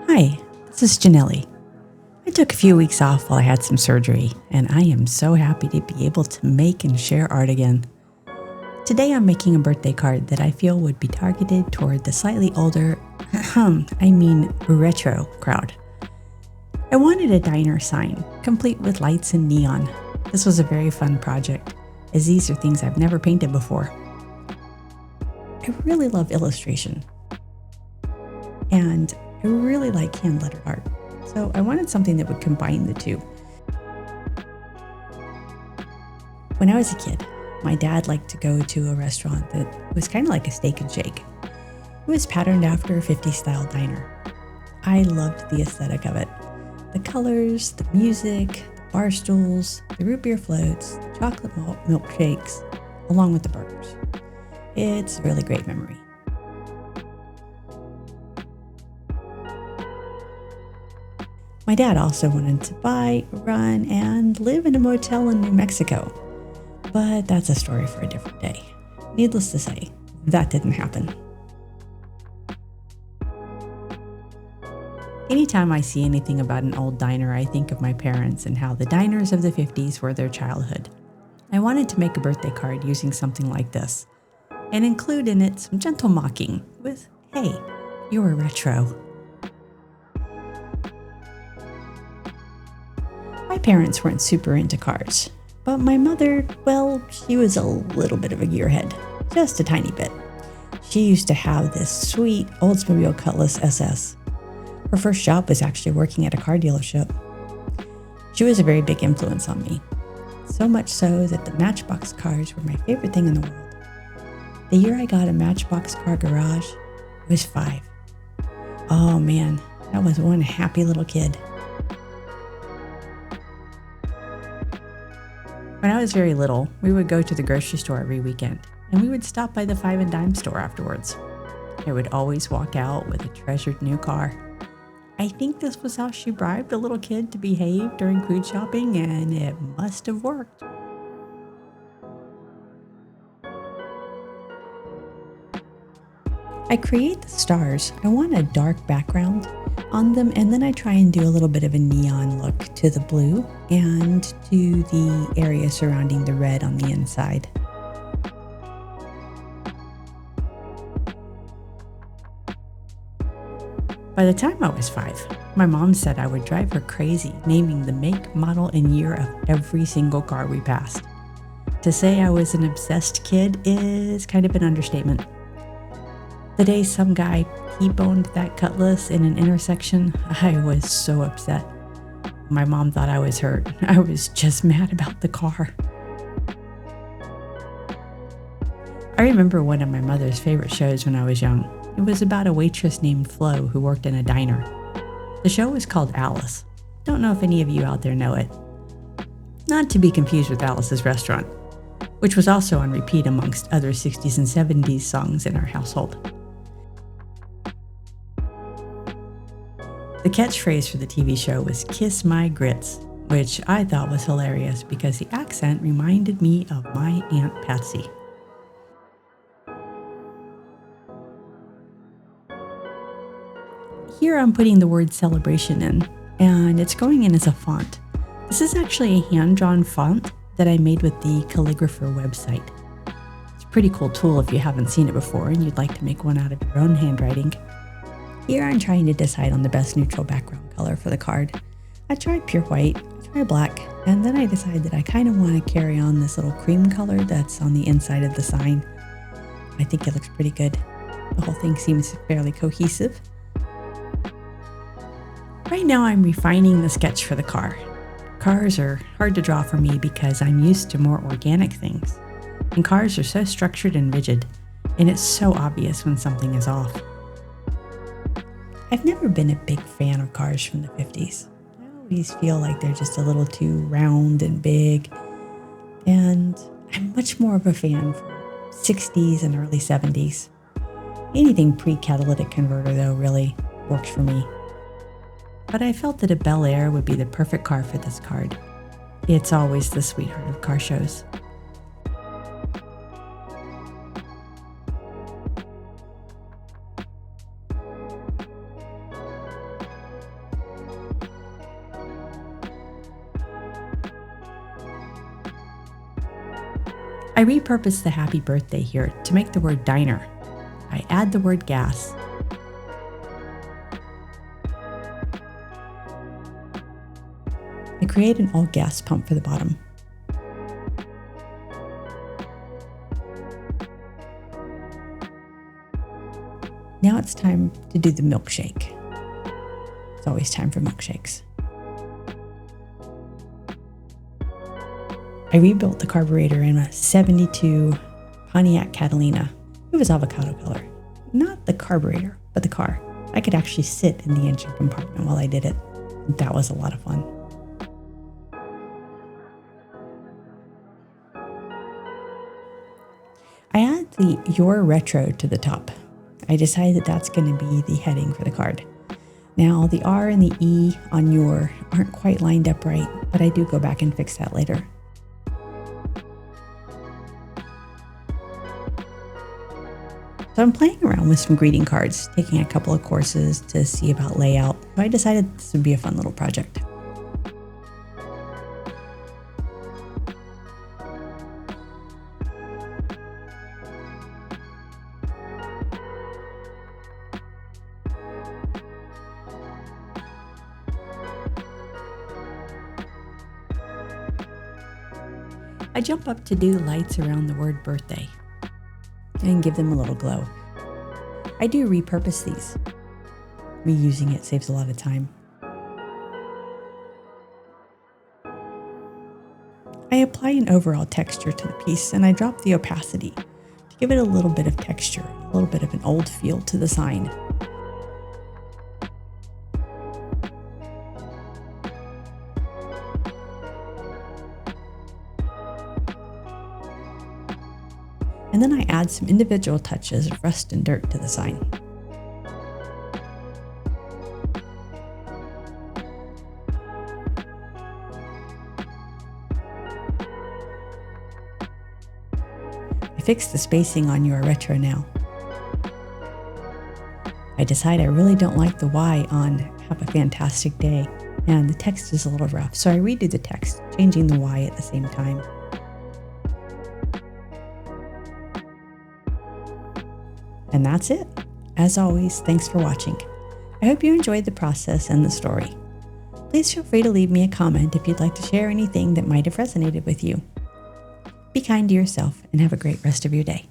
Hi, this is Janelli. I took a few weeks off while I had some surgery, and I am so happy to be able to make and share art again. Today I'm making a birthday card that I feel would be targeted toward the slightly older, retro crowd. I wanted a diner sign, complete with lights and neon. This was a very fun project, as these are things I've never painted before. I really love illustration, and I really like hand-lettered art, so I wanted something that would combine the two. When I was a kid, my dad liked to go to a restaurant that was kind of like a Steak and Shake. It was patterned after a 50s style diner. I loved the aesthetic of it. The colors, the music, the bar stools, the root beer floats, the chocolate malt milkshakes, along with the burgers. It's a really great memory. My dad also wanted to buy, run, and live in a motel in New Mexico, but that's a story for a different day. Needless to say, that didn't happen. Anytime I see anything about an old diner, I think of my parents and how the diners of the 50s were their childhood. I wanted to make a birthday card using something like this, and include in it some gentle mocking with, "Hey, you're retro." My parents weren't super into cars, but my mother, well, she was a little bit of a gearhead, just a tiny bit. She used to have this sweet Oldsmobile Cutlass SS. Her first job was actually working at a car dealership. She was a very big influence on me, so much so that the Matchbox cars were my favorite thing in the world. The year I got a Matchbox car garage, I was 5. Oh man, that was one happy little kid. When I was very little, we would go to the grocery store every weekend, and we would stop by the Five and Dime store afterwards. I would always walk out with a treasured new car. I think this was how she bribed a little kid to behave during food shopping, and it must have worked. I create the stars. I want a dark background on them, and then I try and do a little bit of a neon look to the blue and to the area surrounding the red on the inside. By the time I was 5, my mom said I would drive her crazy naming the make, model, and year of every single car we passed. To say I was an obsessed kid is kind of an understatement. The day some guy T-boned that Cutlass in an intersection, I was so upset. My mom thought I was hurt. I was just mad about the car. I remember one of my mother's favorite shows when I was young. It was about a waitress named Flo who worked in a diner. The show was called Alice. Don't know if any of you out there know it. Not to be confused with Alice's Restaurant, which was also on repeat amongst other 60s and 70s songs in our household. The catchphrase for the TV show was "Kiss my grits," which I thought was hilarious because the accent reminded me of my Aunt Patsy. Here I'm putting the word celebration in, and it's going in as a font. This is actually a hand-drawn font that I made with the Calligrapher website. It's a pretty cool tool if you haven't seen it before and you'd like to make one out of your own handwriting. Here I'm trying to decide on the best neutral background color for the card. I tried pure white, I tried black, and then I decided that I kind of want to carry on this little cream color that's on the inside of the sign. I think it looks pretty good. The whole thing seems fairly cohesive. Right now I'm refining the sketch for the car. Cars are hard to draw for me because I'm used to more organic things. And cars are so structured and rigid, and it's so obvious when something is off. I've never been a big fan of cars from the 50s. I always feel like they're just a little too round and big. And I'm much more of a fan for 60s and early 70s. Anything pre-catalytic converter though really works for me. But I felt that a Bel Air would be the perfect car for this card. It's always the sweetheart of car shows. I repurposed the happy birthday here to make the word diner. I add the word gas. I create an all gas pump for the bottom. Now it's time to do the milkshake. It's always time for milkshakes. I rebuilt the carburetor in a 72 Pontiac Catalina. It was avocado color. Not the carburetor, but the car. I could actually sit in the engine compartment while I did it. That was a lot of fun. I added the Your Retro to the top. I decided that that's going to be the heading for the card. Now, the R and the E on Your aren't quite lined up right, but I do go back and fix that later. So I'm playing around with some greeting cards, taking a couple of courses to see about layout. So I decided this would be a fun little project. I jump up to do lights around the word birthday and give them a little glow. I do repurpose these. Reusing it saves a lot of time. I apply an overall texture to the piece and I drop the opacity to give it a little bit of texture, a little bit of an old feel to the sign. And then I add some individual touches of rust and dirt to the sign. I fix the spacing on Your Retro now. I decide I really don't like the Y on Have a Fantastic Day, and the text is a little rough, so I redo the text, changing the Y at the same time. And that's it. As always, thanks for watching. I hope you enjoyed the process and the story. Please feel free to leave me a comment if you'd like to share anything that might have resonated with you. Be kind to yourself and have a great rest of your day.